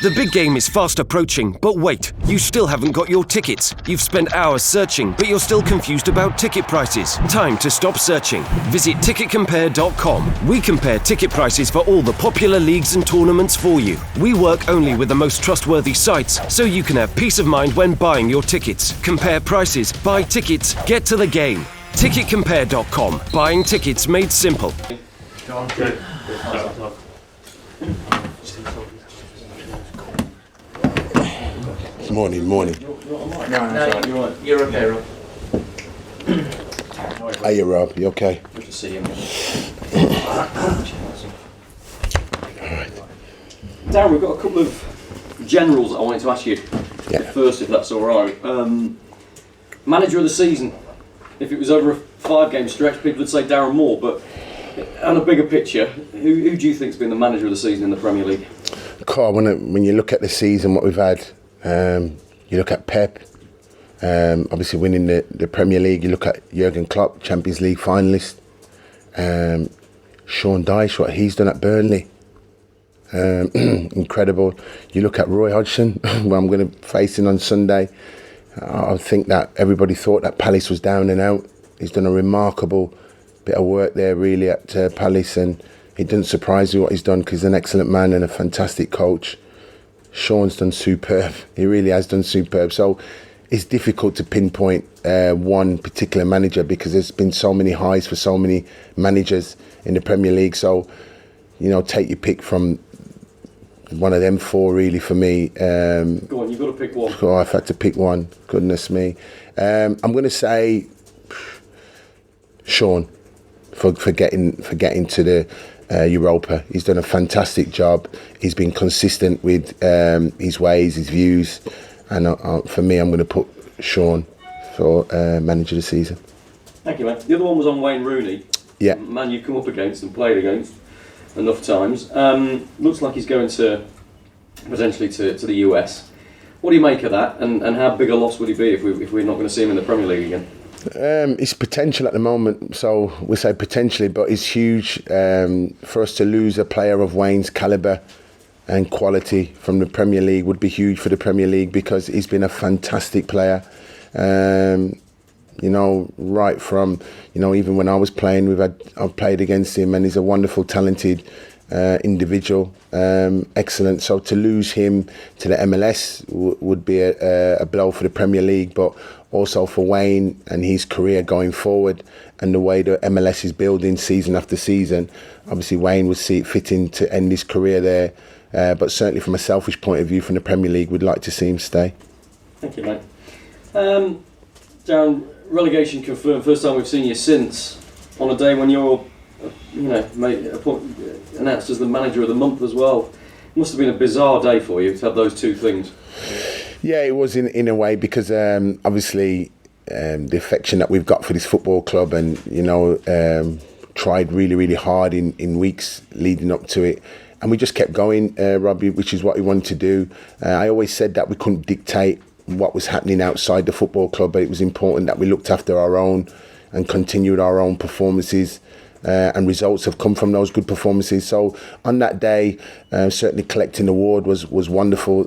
The big game is fast approaching, but wait, you still haven't got your tickets. You've spent hours searching, but you're still confused about ticket prices. Time to stop searching. Visit ticketcompare.com. We compare ticket prices for all the popular leagues and tournaments for you. We work only with the most trustworthy sites, so you can have peace of mind when buying your tickets. Compare prices, buy tickets, get to the game. Ticketcompare.com. Buying tickets made simple. Morning. No, you're okay, Rob. Hey, Rob, you okay? Good to see you. Darren, we've got a couple of generals I wanted to ask you first, if that's all right. Manager of the season. If it was over a 5-game stretch, people would say Darren Moore, but on a bigger picture, who do you think's been the manager of the season in the Premier League? Carl, when you look at the season, what we've had, you look at Pep, obviously winning the Premier League. You look at Jurgen Klopp, Champions League finalist. Sean Dyche, what he's done at Burnley, incredible. You look at Roy Hodgson, who I'm going to face on Sunday. I think that everybody thought that Palace was down and out. He's done a remarkable bit of work there, really, at Palace, and it doesn't surprise me what he's done, because he's an excellent man and a fantastic coach. Sean's done superb. He really has done superb. So it's difficult to pinpoint one particular manager, because there's been so many highs for so many managers in the Premier League. So, take your pick from one of them four, really, for me. Go on, you've got to pick one. Oh, I've had to pick one. Goodness me. I'm going to say Sean for getting to the Europa. He's done a fantastic job. He's been consistent with his ways, his views, and for me, I'm going to put Sean for manager of the season. Thank you, man. The other one was on Wayne Rooney. Yeah, man you've come up against and played against enough times. Looks like he's going potentially to the US. What do you make of that, and how big a loss would he be if we're not going to see him in the Premier League again? It's potential at the moment, so we say potentially, but it's huge for us to lose a player of Wayne's calibre and quality from the Premier League. Would be huge for the Premier League, because he's been a fantastic player. Right from even when I was playing, I've played against him, and he's a wonderful, talented individual, excellent. So to lose him to the MLS would be a blow for the Premier League, but also for Wayne and his career going forward, and the way the MLS is building season after season. Obviously, Wayne would see it fitting to end his career there, but certainly from a selfish point of view, from the Premier League, we'd like to see him stay. Thank you, mate. Darren, relegation confirmed. First time we've seen you since, on a day when you're announced as the manager of the month as well. Must have been a bizarre day for you to have those two things. Yeah, it was in a way, because obviously the affection that we've got for this football club, and tried really hard in weeks leading up to it, and we just kept going, Robbie, which is what we wanted to do. I always said that we couldn't dictate what was happening outside the football club, but it was important that we looked after our own and continued our own performances. And results have come from those good performances. So on that day, certainly collecting the award was wonderful.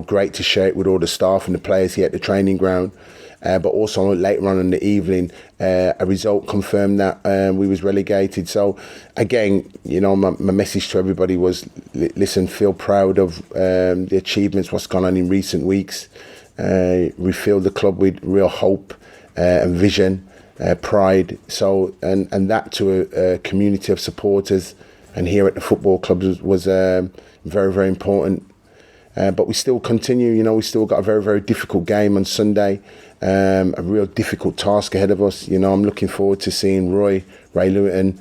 Great to share it with all the staff and the players here at the training ground. But also later on in the evening, a result confirmed that we was relegated. So again, my message to everybody was, listen, feel proud of the achievements, what's gone on in recent weeks. Refill the club with real hope and vision. Pride, so and that to a community of supporters and here at the football club was very important. But we still continue. We still got a very difficult game on Sunday, a real difficult task ahead of us. I'm looking forward to seeing Ray Lewington,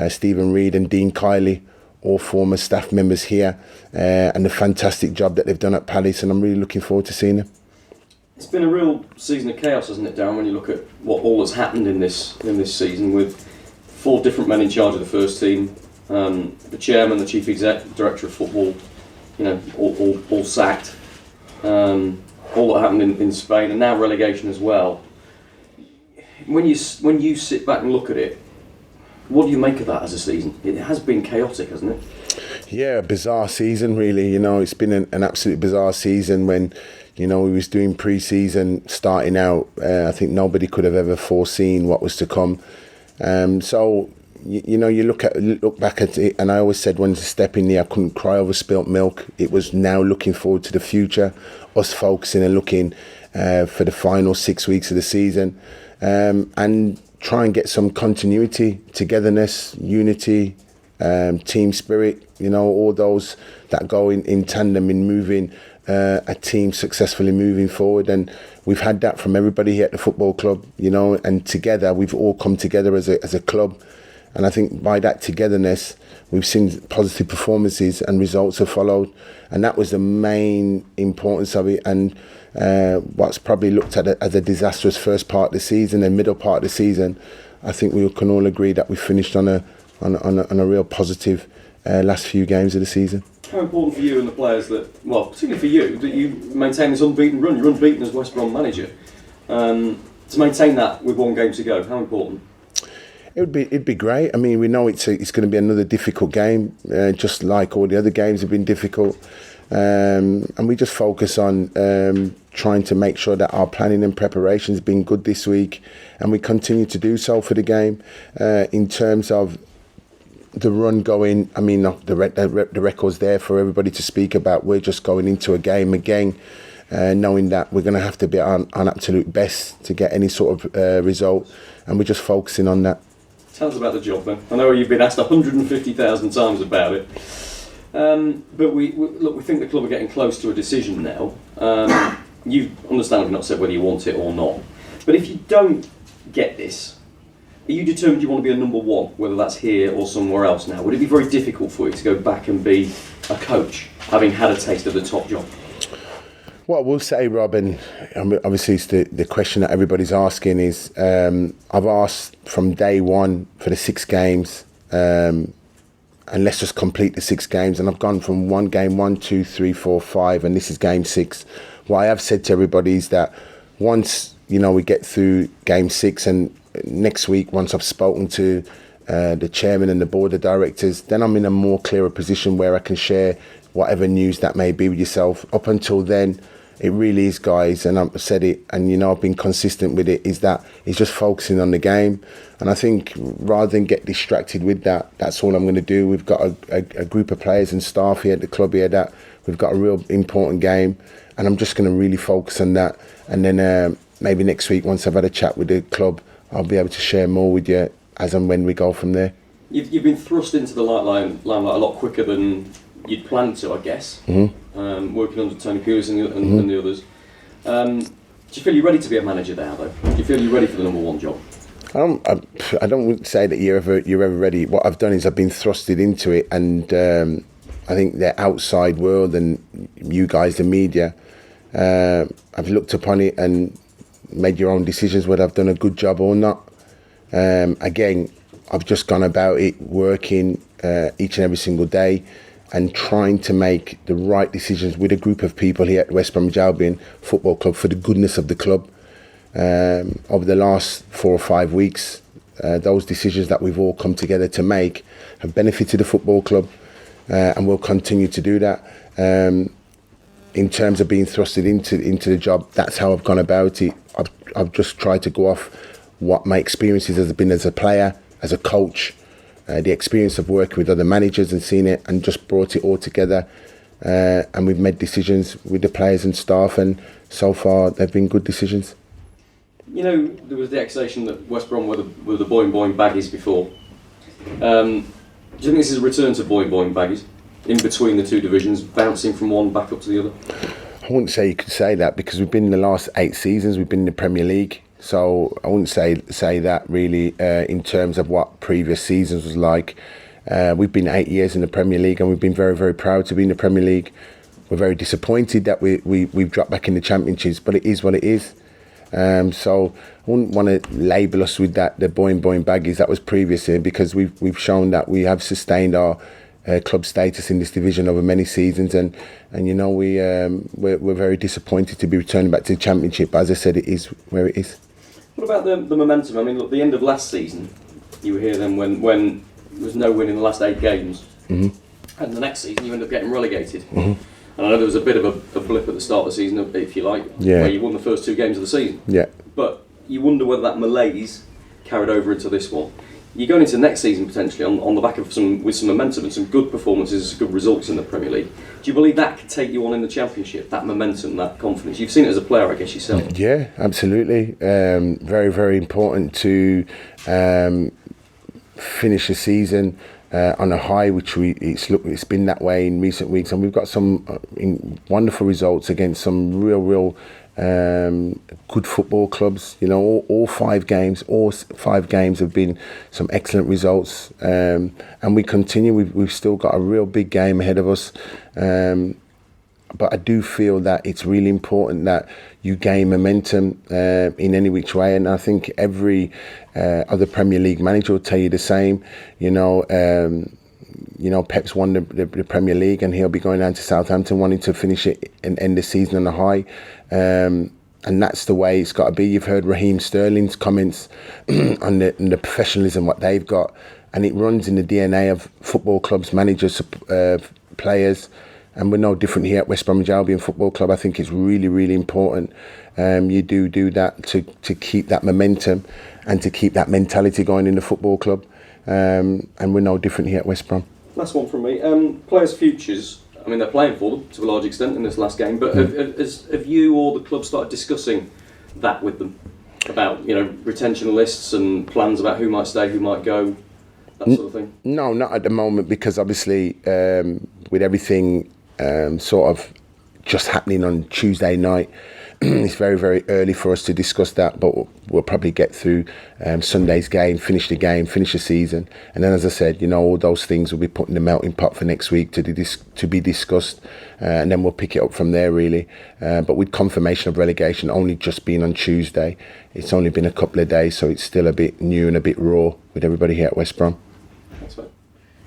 Stephen Reid and Dean Kiley, all former staff members here, and the fantastic job that they've done at Palace, and I'm really looking forward to seeing them. It's been a real season of chaos, hasn't it, Darren, when you look at what all that's happened in this season, with 4 different men in charge of the first team, the chairman, the chief exec, director of football, all sacked, all that happened in Spain, and now relegation as well. When you sit back and look at it, what do you make of that as a season? It has been chaotic, hasn't it? Yeah, a bizarre season, really. You know, it's been an absolute bizarre season when, you know, we was doing pre-season, starting out. I think nobody could have ever foreseen what was to come. So, you know, you look back at it, and I always said when to step in there, I couldn't cry over spilt milk. It was now looking forward to the future, us focusing and looking for the final 6 weeks of the season, and try and get some continuity, togetherness, unity, team spirit, you know, all those that go in tandem in moving a team successfully moving forward. And we've had that from everybody here at the football club, you know, and together we've all come together as a club. And I think by that togetherness, we've seen positive performances and results have followed. And that was the main importance of it. And what's probably looked at as a disastrous first part of the season and middle part of the season, I think we can all agree that we finished on a real positive last few games of the season. How important for you and the players that, well, particularly for you, that you maintain this unbeaten run? You're unbeaten as West Brom manager. To maintain that with one game to go, how important? It'd be great. I mean, we know it's going to be another difficult game, just like all the other games have been difficult. And we just focus on trying to make sure that our planning and preparation has been good this week, and we continue to do so for the game. In terms of the run going, I mean, the record's there for everybody to speak about. We're just going into a game again, knowing that we're going to have to be on absolute best to get any sort of result, and we're just focusing on that. Tell us about the job then. I know you've been asked 150,000 times about it, but we think the club are getting close to a decision now. You've understandably not said whether you want it or not, but if you don't get this, are you determined you want to be a number one, whether that's here or somewhere else now? Would it be very difficult for you to go back and be a coach, having had a taste of the top job? What I will say, Rob, and obviously it's the question that everybody's asking is, I've asked from day one for the 6 games, and let's just complete the 6 games. And I've gone from 1 game, 1, 2, 3, 4, 5, and this is game 6. What I have said to everybody is that once, you know, we get through game 6, and next week, once I've spoken to the chairman and the board of directors, then I'm in a more clearer position where I can share whatever news that may be with yourself. Up until then, it really is, guys, and I've said it, and you know I've been consistent with it, is that it's just focusing on the game. And I think rather than get distracted with that, that's all I'm going to do. We've got a group of players and staff here at the club here that we've got a real important game, and I'm just going to really focus on that. And then maybe next week, once I've had a chat with the club, I'll be able to share more with you as and when we go from there. You've been thrust into the limelight a lot quicker than you'd planned to, I guess. Mm-hmm. Working under Tony Pulis and the others. Do you feel you're ready to be a manager now, though? Do you feel you're ready for the number one job? I don't say that you're ever ready. What I've done is I've been thrusted into it, and I think the outside world and you guys, the media, I've looked upon it and made your own decisions whether I've done a good job or not. Again, I've just gone about it working each and every single day and trying to make the right decisions with a group of people here at West Bromwich Albion Football Club for the goodness of the club. Over the last 4 or 5 weeks, those decisions that we've all come together to make have benefited the football club, and we'll continue to do that. In terms of being thrusted into the job, that's how I've gone about it. I've just tried to go off what my experiences has been as a player, as a coach, the experience of working with other managers and seeing it, and just brought it all together. And we've made decisions with the players and staff, and so far they've been good decisions. You know, there was the accusation that West Brom were the boing boing baggies before. Do you think this is a return to boing boing baggies in between the two divisions, bouncing from one back up to the other? I wouldn't say you could say that, because we've been in the last 8 seasons, we've been in the Premier League. So I wouldn't say that really in terms of what previous seasons was like. We've been 8 years in the Premier League, and we've been very, very proud to be in the Premier League. We're very disappointed that we've dropped back in the Championships, but it is what it is. So I wouldn't want to label us with that, the boing boing baggies that was previously, because we've shown that we have sustained our club status in this division over many seasons, and you know we're very disappointed to be returning back to the Championship. But as I said, it is where it is. What about the momentum? I mean, look, the end of last season, you were here then when there was no win in the last 8 games. Mm-hmm. and the next season you end up getting relegated. And I know there was a bit of a blip at the start of the season, if you like, where you won the first 2 games of the season. Yeah. But you wonder whether that malaise carried over into this one. You're going into next season potentially on the back of some momentum and some good performances, good results in the Premier League. Do you believe that could take you on in the Championship? That momentum, that confidence. You've seen it as a player, I guess yourself. Yeah, absolutely. Very, very important to finish the season on a high, which it's been that way in recent weeks, and we've got some wonderful results against some real good football clubs. You know, all 5 games have been some excellent results, and we continue. We've still got a real big game ahead of us, but I do feel that it's really important that you gain momentum in any which way, and I think every other Premier League manager will tell you the same. You know, Pep's won the Premier League, and he'll be going down to Southampton wanting to finish it and end the season on a high. And that's the way it's got to be. You've heard Raheem Sterling's comments on the professionalism, what they've got, and it runs in the DNA of football clubs, managers, players. And we're no different here at West Bromwich Albion Football Club. I think it's really, really important. You do that to keep that momentum and to keep that mentality going in the football club. And we're no different here at West Brom. Last one from me. Players' futures. I mean, they're playing for them to a large extent in this last game. But have you or the club started discussing that with them about retention lists and plans about who might stay, who might go, that sort of thing? No, not at the moment, because obviously with everything sort of just happening on Tuesday night, it's very, very early for us to discuss that, but we'll probably get through Sunday's game, finish the season, and then, as I said, all those things will be put in the melting pot for next week to be discussed, and then we'll pick it up from there, really. But with confirmation of relegation only just being on Tuesday, it's only been a couple of days, so it's still a bit new and a bit raw with everybody here at West Brom. That's right.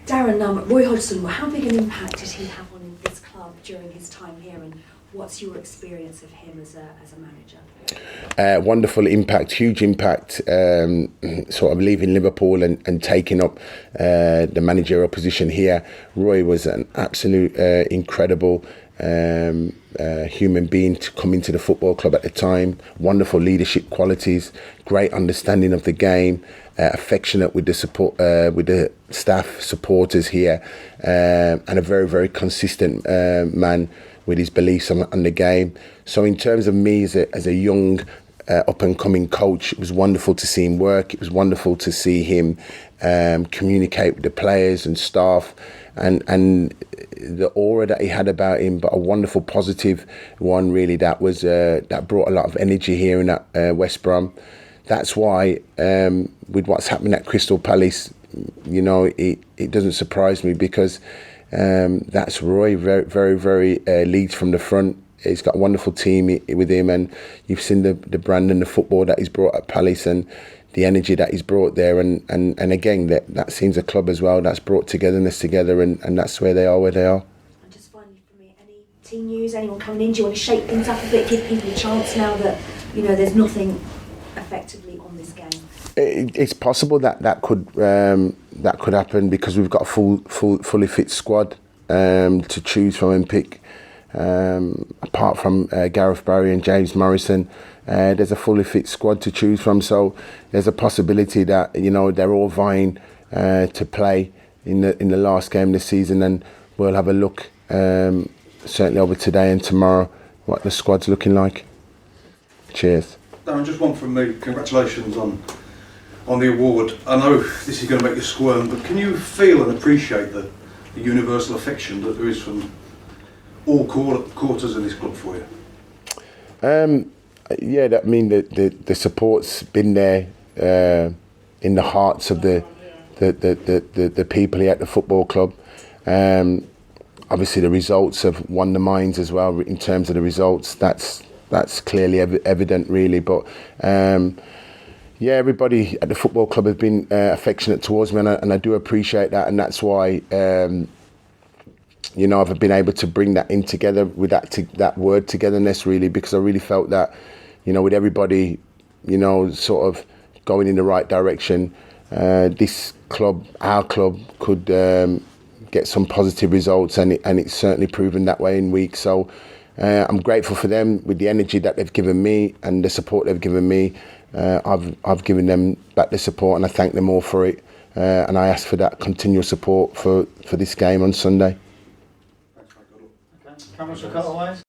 Darren, Roy Hodgson, how big an impact did he have on this club during his time here, and what's your experience of him as a manager? Wonderful impact, huge impact, sort of leaving Liverpool and taking up the managerial position here. Roy was an absolute incredible human being to come into the football club at the time. Wonderful leadership qualities, great understanding of the game, affectionate with the support, with the staff, supporters here, and a very, very consistent man with his beliefs on the game. So in terms of me as a young up-and-coming coach, it was wonderful to see him work. It was wonderful to see him communicate with the players and staff, and the aura that he had about him, but a wonderful positive one, really, that was that brought a lot of energy here in that West Brom. That's why with what's happening at Crystal Palace, it doesn't surprise me, because that's Roy, very, very, very leads from the front. He's got a wonderful team with him, and you've seen the brand and the football that he's brought at Palace and the energy that he's brought there. And again, that seems a club as well that's brought togetherness together, and that's where they are where they are. And just finally for me, any team news, anyone coming in? Do you want to shake things up a bit, give people a chance now that there's nothing effectively on this game? It's possible that could happen, because we've got a fully fit squad to choose from and pick. Apart from Gareth Barry and James Morrison, there's a fully fit squad to choose from. So there's a possibility that they're all vying to play in the last game of the season, and we'll have a look certainly over today and tomorrow what the squad's looking like. Cheers. Darren, just one from me. Congratulations on the award. I know this is going to make you squirm, but can you feel and appreciate the universal affection that there is from all quarters of this club for you? Yeah, I mean the support's been there in the hearts of the people here at the football club. Obviously, the results have won the minds as well. In terms of the results, that's clearly evident, really. But yeah, everybody at the football club has been affectionate towards me, and I do appreciate that, and that's why I've been able to bring that in together with that word togetherness, really, because I really felt that with everybody sort of going in the right direction, this club, our club, could get some positive results, and it's certainly proven that way in weeks. So I'm grateful for them with the energy that they've given me and the support they've given me. I've given them back the support, and I thank them all for it. And I ask for that continual support for this game on Sunday. Okay. Cameras for cutaways.